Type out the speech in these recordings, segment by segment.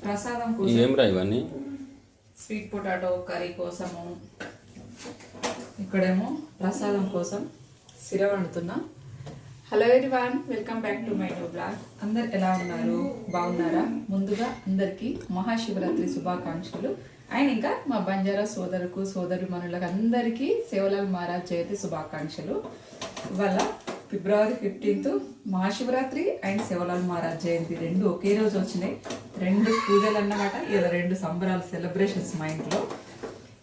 ప్రసాదం కోసం ఏమ్రా ఇవన్నీ? స్వీట్ పొటాటో కర్రీ కోసము, ఇక్కడేమో ప్రసాదం కోసం సిర వండుతున్నా. Hello everyone, welcome back to my new blog. అందరు ఎలా ఉన్నారు? బాగున్నారా? ముందుగా అందరికీ మహాశివరాత్రి శుభాకాంక్షలు. అండ్ ఇంకా మా బంజారా సోదరు మనులకు అందరికీ సేవలాల్ మహారాజ్ జయంతి శుభాకాంక్షలు. ఇవాళ ఫిబ్రవరి 15th మహాశివరాత్రి అండ్ సేవలాల్ మహారాజ్ జయంతి రెండు ఒకే రోజు వచ్చినాయి. రెండు పూజలు అన్నమాట, ఏదో రెండు సంబరాలు, సెలబ్రేషన్స్ మా ఇంట్లో.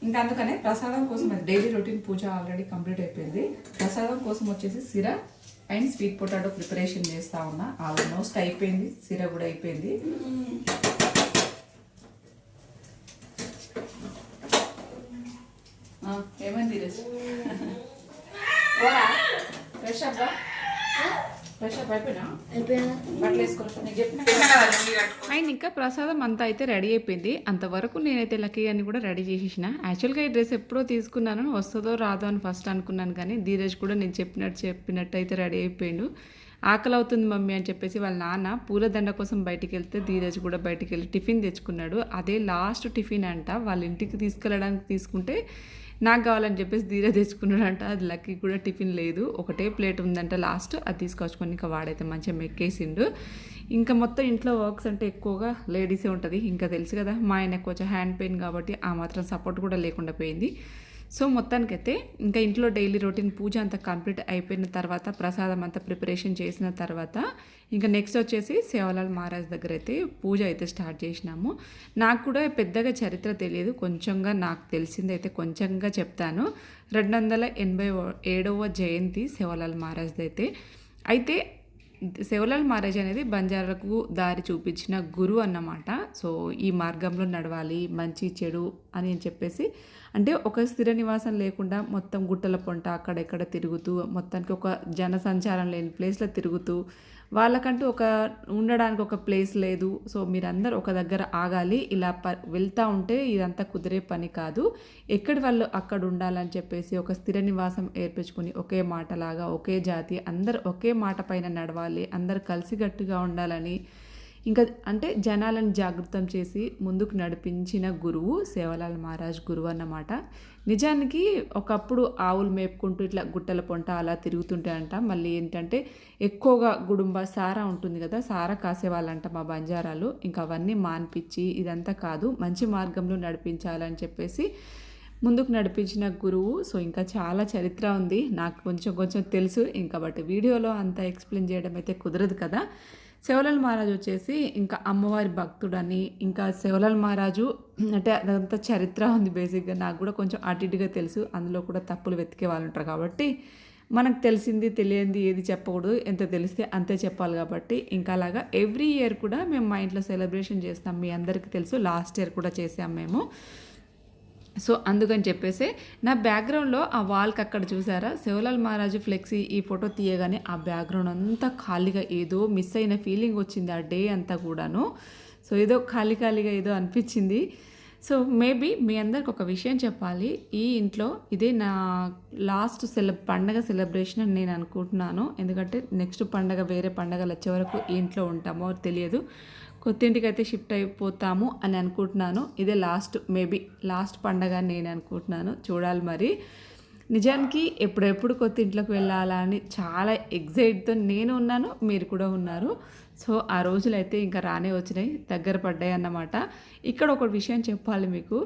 ఇంకా అందుకనే ప్రసాదం కోసం డైలీ రొటీన్ పూజ ఆల్రెడీ కంప్లీట్ అయిపోయింది. ప్రసాదం కోసం వచ్చేసి సిర అండ్ స్వీట్ పొటాటో ప్రిపరేషన్ చేస్తా ఉన్నా. ఆల్మోస్ట్ అయిపోయింది, సిర కూడా అయిపోయింది. ఏమైంది ఈరోజు? ఫ్రెష్ అప్ అయిపోయినా బట్టలు వేసుకోవాలి నీకు చెప్పిన. అండ్ ఇంకా ప్రసాదం అంతా అయితే రెడీ అయిపోయింది. అంతవరకు నేనైతే లక్కీ అని కూడా రెడీ చేసేసిన. యాక్చువల్గా ఈ డ్రెస్ ఎప్పుడో తీసుకున్నాను, వస్తుందో రాదో అని ఫస్ట్ అనుకున్నాను. కానీ ధీరజ్ కూడా నేను చెప్పినట్టు అయితే రెడీ అయిపోయాడు. ఆకలి అవుతుంది మమ్మీ అని చెప్పేసి వాళ్ళ నాన్న పూలదండ కోసం బయటికి వెళ్తే ధీరజ్ కూడా బయటికి వెళ్ళి టిఫిన్ తెచ్చుకున్నాడు. అదే లాస్ట్ టిఫిన్ అంట. వాళ్ళ ఇంటికి తీసుకెళ్ళడానికి తీసుకుంటే నాకు కావాలని చెప్పేసి ధీరజ్ తెచ్చుకున్నాడంట. అది లక్కీ కూడా టిఫిన్ లేదు, ఒకటే ప్లేట్ ఉందంట లాస్ట్. అది తీసుకొచ్చుకొని ఇంకా వాడైతే మంచిగా మెక్కేసిండు. ఇంకా మొత్తం ఇంట్లో వర్క్స్ అంటే ఎక్కువగా లేడీసే ఉంటుంది. ఇంకా తెలుసు కదా, మా ఆయనకు కొంచెం హ్యాండ్ పెయిన్ కాబట్టి ఆ మాత్రం సపోర్ట్ కూడా లేకుండా పోయింది. సో మొత్తానికైతే ఇంకా ఇంట్లో డైలీ రొటీన్ పూజ అంతా కంప్లీట్ అయిపోయిన తర్వాత, ప్రసాదం అంతా ప్రిపరేషన్ చేసిన తర్వాత ఇంకా నెక్స్ట్ వచ్చేసి సేవలాల్ మహారాజ్ దగ్గర అయితే పూజ అయితే స్టార్ట్ చేసినాము. నాకు కూడా పెద్దగా చరిత్ర తెలియదు, కొంచెంగా నాకు తెలిసింది అయితే కొంచెంగా చెప్తాను. 287వ జయంతి సేవలాల్ మహారాజ్ది అయితే సేవలాల్ మహారాజ్ అనేది బంజారాలకు దారి చూపించిన గురువు అన్నమాట. సో ఈ మార్గంలో నడవాలి, మంచి చెడు అని చెప్పేసి, అంటే ఒక స్థిర నివాసం లేకుండా మొత్తం గుట్టల పొంట అక్కడెక్కడ తిరుగుతూ, మొత్తానికి ఒక జనసంచారం లేని ప్లేస్లో తిరుగుతూ, వాళ్ళకంటూ ఒక ఉండడానికి ఒక ప్లేస్ లేదు. సో మీరందరూ ఒక దగ్గర ఆగాలి, ఇలా వెళ్తూ ఉంటే ఇదంతా కుదిరే పని కాదు, ఎక్కడి వాళ్ళు అక్కడ ఉండాలని చెప్పేసి ఒక స్థిర నివాసం ఏర్పించుకొని ఒకే మాటలాగా ఒకే జాతి అందరు ఒకే మాట పైన నడవాలి, అందరు కలిసిగట్టుగా ఉండాలని, ఇంకా అంటే జనాలను జాగృతం చేసి ముందుకు నడిపించిన గురువు సేవలాల్ మహారాజ్ గురువు అన్నమాట. నిజానికి ఒకప్పుడు ఆవులు మేపుకుంటూ ఇట్లా గుట్టల పొంట అలా తిరుగుతుంటాయంట. మళ్ళీ ఏంటంటే ఎక్కువగా గుడుంబ సారా ఉంటుంది కదా, సారా కాసేవాళ్ళంట మా బంజారాలు. ఇంకా అవన్నీ మాన్పించి ఇదంతా కాదు, మంచి మార్గంలో నడిపించాలని చెప్పేసి ముందుకు నడిపించిన గురువు. సో ఇంకా చాలా చరిత్ర ఉంది, నాకు కొంచెం తెలుసు. ఇంకా బట్ వీడియోలో అంతా ఎక్స్ప్లెయిన్ చేయడం అయితే కుదరదు కదా. సేవలాల్ మహారాజు వచ్చేసి ఇంకా అమ్మవారి భక్తుడని, ఇంకా సేవలాల్ మహారాజు అంటే అదంతా చరిత్ర ఉంది బేసిక్గా. నాకు కూడా కొంచెం అటు ఇటుగా తెలుసు, అందులో కూడా తప్పులు వెతికే వాళ్ళు ఉంటారు కాబట్టి మనకు తెలిసింది తెలియంది ఏది చెప్పకూడదు, ఎంత తెలిస్తే అంతే చెప్పాలి. కాబట్టి ఇంకా అలాగా ఎవ్రీ ఇయర్ కూడా మేము మా ఇంట్లో సెలబ్రేషన్ చేస్తాం. మీ అందరికీ తెలుసు, లాస్ట్ ఇయర్ కూడా చేసాం మేము. సో అందుకని చెప్పేసి నా బ్యాక్గ్రౌండ్లో ఆ వాల్కి అక్కడ చూసారా సేవలాల్ మహారాజు ఫ్లెక్సీ, ఈ ఫోటో తీయగానే ఆ బ్యాక్గ్రౌండ్ అంతా ఖాళీగా ఏదో మిస్ అయిన ఫీలింగ్ వచ్చింది ఆ డే అంతా కూడాను. సో ఏదో ఖాళీగా ఏదో అనిపించింది. సో మేబీ మీ అందరికి ఒక విషయం చెప్పాలి, ఈ ఇంట్లో ఇదే నా లాస్ట్ పండగ సెలబ్రేషన్ అని నేను అనుకుంటున్నాను. ఎందుకంటే నెక్స్ట్ పండగ వేరే పండగలు వచ్చే వరకు ఈ ఇంట్లో ఉంటామో తెలియదు, కొత్త ఇంటికి అయితే షిఫ్ట్ అయిపోతాము అని అనుకుంటున్నాను. ఇదే మేబీ లాస్ట్ పండగ అని నేను అనుకుంటున్నాను, చూడాలి మరి. నిజానికి ఎప్పుడెప్పుడు కొత్త ఇంట్లోకి వెళ్ళాలా అని చాలా ఎగ్జైట్తో నేను ఉన్నాను, మీరు కూడా ఉన్నారు. సో ఆ రోజులైతే ఇంకా రానే వచ్చినాయి, దగ్గర పడ్డాయి అన్నమాట. ఇక్కడ ఒక విషయం చెప్పాలి మీకు,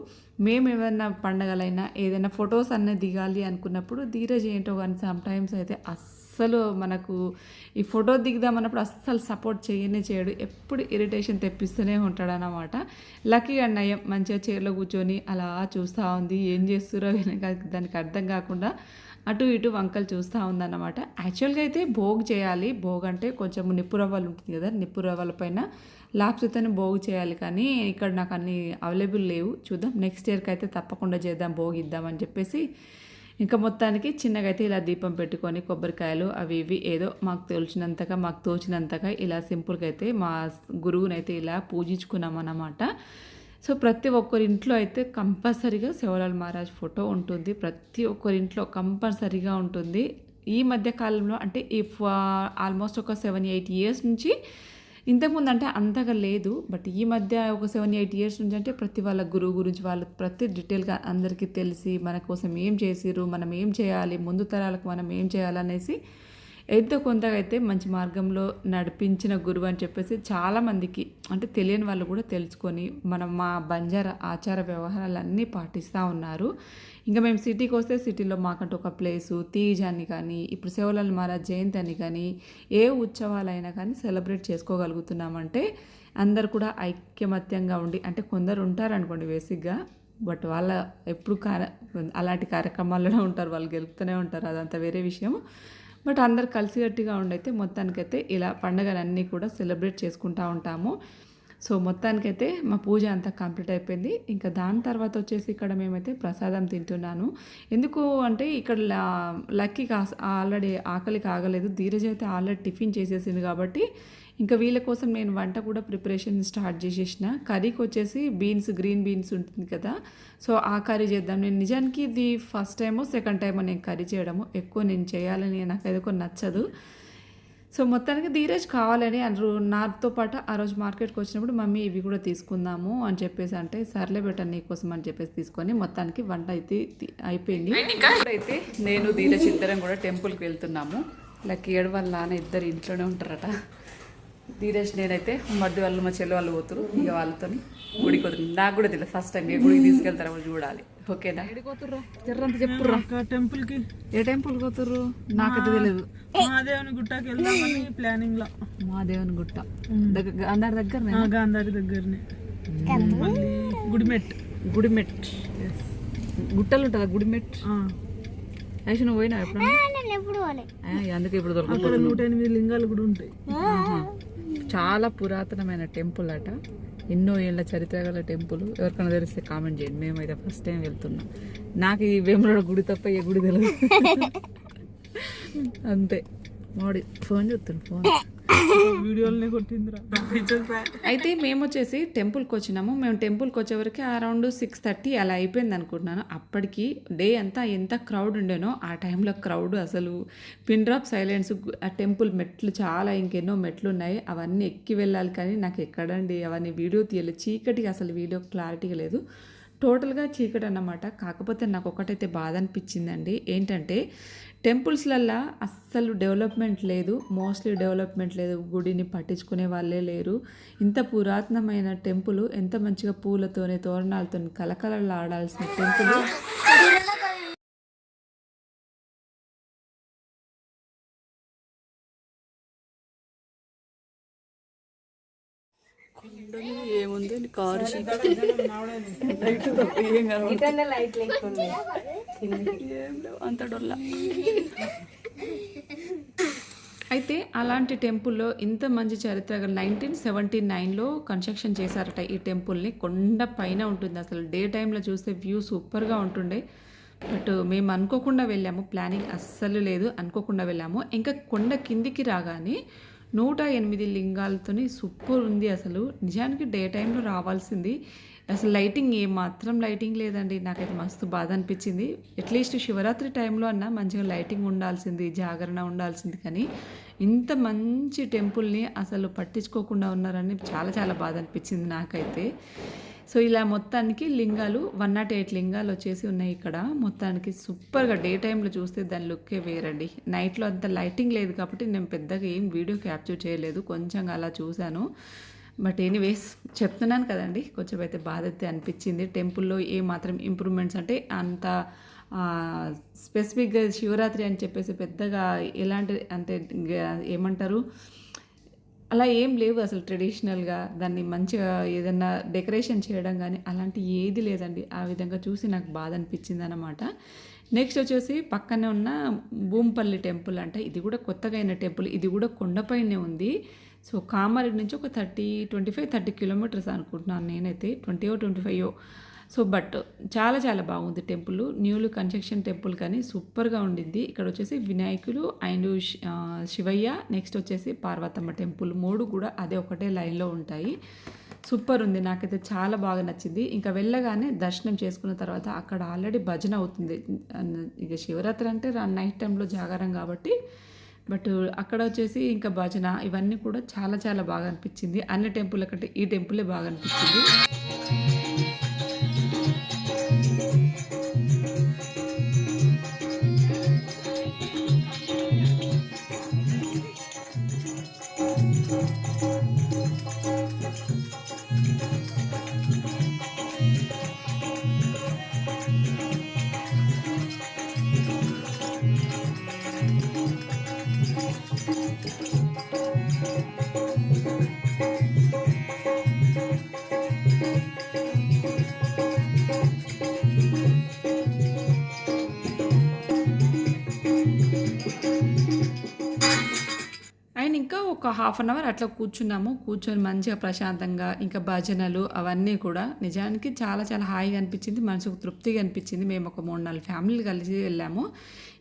మేము ఏమైనా పండగలైనా ఏదైనా ఫొటోస్ అన్నీ దిగాలి అనుకున్నప్పుడు ధీరజ్ ఏంటో కానీ సమ్టైమ్స్ అయితే అస్సలు మనకు ఈ ఫోటో దిగుదామన్నప్పుడు అస్సలు సపోర్ట్ చేయడు, ఎప్పుడు ఇరిటేషన్ తెప్పిస్తూనే ఉంటాడనమాట. లక్కీ అన్నయ్య మంచిగా చైర్లో కూర్చొని అలా చూస్తూ ఉంది, ఏం చేస్తురో దానికి అర్థం కాకుండా అటు ఇటు వంకలు చూస్తూ ఉందన్నమాట. యాక్చువల్గా అయితే భోగ్ చేయాలి, భోగ్ అంటే కొంచెం నిప్పు రవ్వలు ఉంటుంది కదా, నిప్పు రవ్వల పైన లాప్సుతోనే భోగ్ చేయాలి. కానీ ఇక్కడ నాకు అన్నీ అవైలబుల్ లేవు, చూద్దాం నెక్స్ట్ ఇయర్కి అయితే తప్పకుండా చేద్దాం, భోగ్ ఇద్దామని చెప్పేసి. ఇంకా మొత్తానికి చిన్నగా అయితే ఇలా దీపం పెట్టుకొని కొబ్బరికాయలు అవి ఇవి ఏదో మాకు తోచినంతగా ఇలా సింపుల్గా అయితే మా గురువునైతే ఇలా పూజించుకున్నాం అన్నమాట. సో ప్రతి ఒక్కరి ఇంట్లో అయితే కంపల్సరీగా సేవలాల్ మహారాజ్ ఫోటో ఉంటుంది. ప్రతి ఒక్కరి ఇంట్లో కంపల్సరీగా ఉంటుంది. ఈ మధ్య కాలంలో అంటే ఆల్మోస్ట్ ఒక 7, 8 ఇయర్స్ నుంచి, ఇంతకుముందు అంటే అంతగా లేదు, బట్ ఈ మధ్య ఒక 7, 8 ఇయర్స్ నుంచి అంటే ప్రతి వాళ్ళ గురువు గురించి వాళ్ళు ప్రతి డీటెయిల్గా అందరికీ తెలిసి మన కోసం ఏం చేసిర్రు, మనం ఏం చేయాలి, ముందు తరాలకు మనం ఏం చేయాలనేసి ఎంతో కొంతగా అయితే మంచి మార్గంలో నడిపించిన గురువు అని చెప్పేసి చాలామందికి అంటే తెలియని వాళ్ళు కూడా తెలుసుకొని మా బంజారా ఆచార వ్యవహారాలన్నీ పాటిస్తూ ఉన్నారు. ఇంకా మేము సిటీకి వస్తే సిటీలో మాకంటూ ఒక ప్లేసు తీజ్ అని కానీ, ఇప్పుడు సేవలాల్ మహారాజ్ జయంతి అని కానీ, ఏ ఉత్సవాలైనా కానీ సెలబ్రేట్ చేసుకోగలుగుతున్నామంటే అందరు కూడా ఐక్యమత్యంగా ఉండి, అంటే కొందరు ఉంటారనుకోండి బేసిక్గా, బట్ వాళ్ళ ఎప్పుడు అలాంటి కార్యక్రమాల్లోనే ఉంటారు, వాళ్ళు గెలుపుతూనే ఉంటారు, అదంతా వేరే విషయం. బట్ అందరు కలిసికట్టుగా ఉండైతే మొత్తానికైతే ఇలా పండుగలన్నీ కూడా సెలబ్రేట్ చేసుకుంటూ ఉంటాము. సో మొత్తానికైతే మా పూజ అంతా కంప్లీట్ అయిపోయింది. ఇంకా దాని తర్వాత వచ్చేసి ఇక్కడ మేమైతే ప్రసాదం తింటున్నాను. ఎందుకు అంటే ఇక్కడ లక్కీకి ఆల్రెడీ ఆకలికి ఆగలేదు, ధీరజ్ అయితే ఆల్రెడీ టిఫిన్ చేసేసింది కాబట్టి ఇంకా వీళ్ళ కోసం నేను వంట కూడా ప్రిపరేషన్ స్టార్ట్ చేసేసిన. కర్రీకి వచ్చేసి గ్రీన్ బీన్స్ ఉంటుంది కదా, సో ఆ కర్రీ చేద్దాం. నేను నిజానికి ఇది ఫస్ట్ టైమో సెకండ్ టైమో నేను కర్రీ చేయడము, ఎక్కువ నేను చేయాలని నాకు ఏదో నచ్చదు. సో మొత్తానికి ధీరజ్ కావాలని నాతో పాటు ఆ రోజు మార్కెట్కి వచ్చినప్పుడు మమ్మీ ఇవి కూడా తీసుకుందాము అని చెప్పేసి అంటే సర్లే బెటర్ నీకోసం అని చెప్పేసి తీసుకొని మొత్తానికి వంట అయితే అయిపోయింది. ఇప్పుడైతే నేను ధీరజ్ ఇద్దరం కూడా టెంపుల్కి వెళ్తున్నాము. లక్కీ ఏడు వాళ్ళ నాన్న ఇద్దరు ఇంట్లోనే ఉంటారట. ధీరజ్ నేనైతే మధ్య వాళ్ళు మా చెల్లి వాళ్ళు పోతురు, ఇక వాళ్ళతో గుడికి పోతురు. నాకు కూడా తెలియదు ఫస్ట్ టైం ఏ గుడికి తీసుకెళ్తారో చూడాలి. ఓకేనా? జర్రంత చెప్పుర్రా టెంపుల్కి. ఏ టెంపుల్ పోతుర్రు నాకైతే తెలియదు. మహాదేవుని గుట్టకి వెళ్దామని ప్లానింగ్ లో. మహాదేవుని గుట్ట గాంధారి దగ్గరనే. గాంధారి దగ్గరనే. మళ్ళీ గుడిమెట్ గుట్టలు ఉంటుందా గుడిమెట్? అయితే నువ్వు పోయినా ఎప్పుడన్నా? అందుకే ఇప్పుడు అక్కడ 108 లింగాలు కూడా ఉంటాయి. చాలా పురాతనమైన టెంపుల్ అట, ఎన్నో ఏళ్ళ చరిత్ర గల టెంపుల్. ఎవరికైనా తెలిస్తే కామెంట్ చేయండి. మేమైతే ఫస్ట్ టైం వెళ్తున్నాం. నాకు ఈ వేములవాడ గుడి తప్ప ఏ గుడి తెలియదు. అంతే. మోడీ ఫోన్ చూస్తాను, ఫోన్ వీడియోలనే కొట్టిందిరా. అయితే మేము వచ్చేసి టెంపుల్కి వచ్చినాము. మేము టెంపుల్కి వచ్చేవరకు అరౌండ్ 6:30 అలా అయిపోయింది అనుకుంటున్నాను. అప్పటికి డే అంతా ఎంత క్రౌడ్ ఉండేనో ఆ టైంలో క్రౌడ్ అసలు పిన్ డ్రాప్ సైలెన్స్. ఆ టెంపుల్ మెట్లు చాలా ఇంకెన్నో మెట్లు ఉన్నాయి, అవన్నీ ఎక్కి వెళ్ళాలి, కానీ నాకు ఎక్కడండి అవన్నీ వీడియో తీయలేదు. చీకటికి అసలు వీడియో క్లారిటీగా లేదు, టోటల్గా చీకటి అన్నమాట. కాకపోతే నాకు ఒకటైతే బాధ అనిపించిందండి, ఏంటంటే టెంపుల్స్లల్లో అస్సలు డెవలప్మెంట్ లేదు, మోస్ట్లీ డెవలప్మెంట్ లేదు, గుడిని పట్టించుకునే వాళ్ళే లేరు. ఇంత పురాతనమైన టెంపుల్, ఎంత మంచిగా పూలతోనే తోరణాలతో కలకలలాడాల్సిన టెంపుల్ ఏముంది కారు అంత డొల్లా. అయితే అలాంటి టెంపుల్లో ఇంత మంచి చరిత్ర 1979లో కన్స్ట్రక్షన్ చేశారట ఈ టెంపుల్ని. కొండ పైన ఉంటుంది, అసలు డే టైంలో చూస్తే వ్యూ సూపర్గా ఉంటుండే. బట్ మేము అనుకోకుండా వెళ్ళాము, ప్లానింగ్ అస్సలు లేదు, అనుకోకుండా వెళ్ళాము. ఇంకా కొండ కిందికి రాగానే 108 లింగాలతోని సూపర్ ఉంది అసలు. నిజానికి డే టైంలో రావాల్సింది, అసలు లైటింగ్ ఏమాత్రం లైటింగ్ లేదండి. నాకైతే మస్తు బాధ అనిపించింది. అట్లీస్ట్ శివరాత్రి టైంలో అన్నా మంచిగా లైటింగ్ ఉండాల్సింది, జాగరణ ఉండాల్సింది, కానీ ఇంత మంచి టెంపుల్ని అసలు పట్టించుకోకుండా ఉన్నారని చాలా చాలా బాధ అనిపించింది నాకైతే. సో ఇలా మొత్తానికి లింగాలు 108 లింగాలు వచ్చేసి ఉన్నాయి ఇక్కడ. మొత్తానికి సూపర్గా డే టైంలో చూస్తే దాని లుక్కే వేరండి. నైట్లో అంత లైటింగ్ లేదు కాబట్టి నేను పెద్దగా ఏం వీడియో క్యాప్చర్ చేయలేదు, కొంచెం అలా చూశాను. బట్ ఎనీవేస్ చెప్తున్నాను కదండి, కొంచెం అయితే బాధ అయితే అనిపించింది. టెంపుల్లో ఏ మాత్రం ఇంప్రూవ్మెంట్స్ అంటే అంత స్పెసిఫిక్గా శివరాత్రి అని చెప్పేసి పెద్దగా ఎలాంటి అంటే ఏమంటారు అలా ఏం లేవు అసలు. ట్రెడిషనల్గా దాన్ని మంచిగా ఏదన్నా డెకరేషన్ చేయడం కానీ అలాంటి ఏది లేదండి. ఆ విధంగా చూసి నాకు బాధ అనిపించింది అన్నమాట. నెక్స్ట్ వచ్చేసి పక్కనే ఉన్న భూంపల్లి టెంపుల్ అంటే ఇది కూడా కొత్తగా అయిన టెంపుల్, ఇది కూడా కొండపైనే ఉంది. సో కామారెడ్డి నుంచి ఒక 25-30 కిలోమీటర్స్ అనుకుంటున్నాను నేనైతే, 25. సో బట్ చాలా చాలా బాగుంది టెంపుల్, న్యూలీ కన్స్ట్రక్షన్ టెంపుల్, కానీ సూపర్గా ఉండింది. ఇక్కడ వచ్చేసి వినాయకులు అండ్ శివయ్య, నెక్స్ట్ వచ్చేసి పార్వతమ్మ టెంపుల్, 3 కూడా అదే ఒకటే లైన్లో ఉంటాయి. సూపర్ ఉంది. నాకైతే చాలా బాగా నచ్చింది. ఇంకా వెళ్ళగానే దర్శనం చేసుకున్న తర్వాత అక్కడ ఆల్రెడీ భజన అవుతుంది. ఇక శివరాత్రి అంటే నైట్ టైంలో జాగారం కాబట్టి బట్ అక్కడ వచ్చేసి ఇంకా భజన ఇవన్నీ కూడా చాలా చాలా బాగా అనిపించింది. అన్ని టెంపుల్ కంటే ఈ టెంపులే బాగా అనిపించింది. అండ్ ఇంకా ఒక హాఫ్ అన్ అవర్ అట్లా కూర్చున్నాము. కూర్చొని మంచిగా ప్రశాంతంగా ఇంకా భజనలు అవన్నీ కూడా నిజానికి చాలా చాలా హాయిగా అనిపించింది. మనసుకు తృప్తిగా అనిపించింది. మేము ఒక 3-4 ఫ్యామిలీలు కలిసి వెళ్ళాము.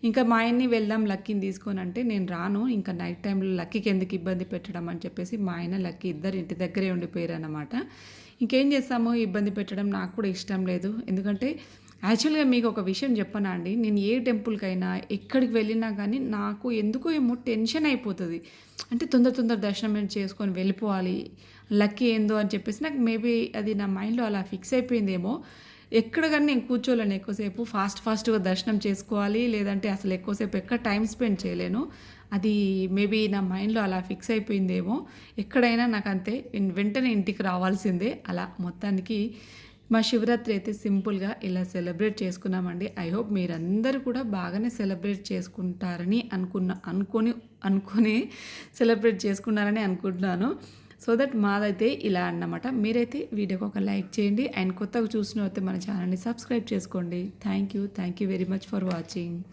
ఇంకా మా ఆయన్ని వెళ్దాం లక్కీని తీసుకొని అంటే నేను రాను, ఇంకా నైట్ టైంలో లక్కీకి ఎందుకు ఇబ్బంది పెట్టడం అని చెప్పేసి మా ఆయన లక్కీ ఇద్దరు ఇంటి దగ్గరే ఉండిపోయారు అన్నమాట. ఇంకేం చేస్తాము, ఇబ్బంది పెట్టడం నాకు కూడా ఇష్టం లేదు. ఎందుకంటే యాక్చువల్గా మీకు ఒక విషయం చెప్పనా అండి, నేను ఏ టెంపుల్కైనా ఎక్కడికి వెళ్ళినా కానీ నాకు ఎందుకో ఏమో టెన్షన్ అయిపోతుంది. అంటే తొందర దర్శనం చేసుకొని వెళ్ళిపోవాలి, లక్కీ ఏందో అని చెప్పేసి నాకు మేబీ అది నా మైండ్లో అలా ఫిక్స్ అయిపోయిందేమో. ఎక్కడ కానీ నేను కూర్చోలేను ఎక్కువసేపు, ఫాస్ట్గా దర్శనం చేసుకోవాలి, లేదంటే అసలు ఎక్కువసేపు ఎక్కడ టైం స్పెండ్ చేయలేను. అది మేబీ నా మైండ్లో అలా ఫిక్స్ అయిపోయిందేమో. ఎక్కడైనా నాకు అంతే వెంటనే ఇంటికి రావాల్సిందే. అలా మొత్తానికి మా శివరాత్రి అయితే సింపుల్గా ఇలా సెలబ్రేట్ చేసుకున్నామండి. ఐ హోప్ మీరందరూ కూడా బాగానే సెలబ్రేట్ చేసుకుంటారని అనుకొని సెలబ్రేట్ చేసుకున్నారని అనుకుంటున్నాను. సో దట్ మాదైతే ఇలా అన్నమాట. మీరైతే వీడియోకి ఒక లైక్ చేయండి అండ్ కొత్తగా చూసిన అయితే మన ఛానల్ని సబ్స్క్రైబ్ చేసుకోండి. Thank you very much for watching.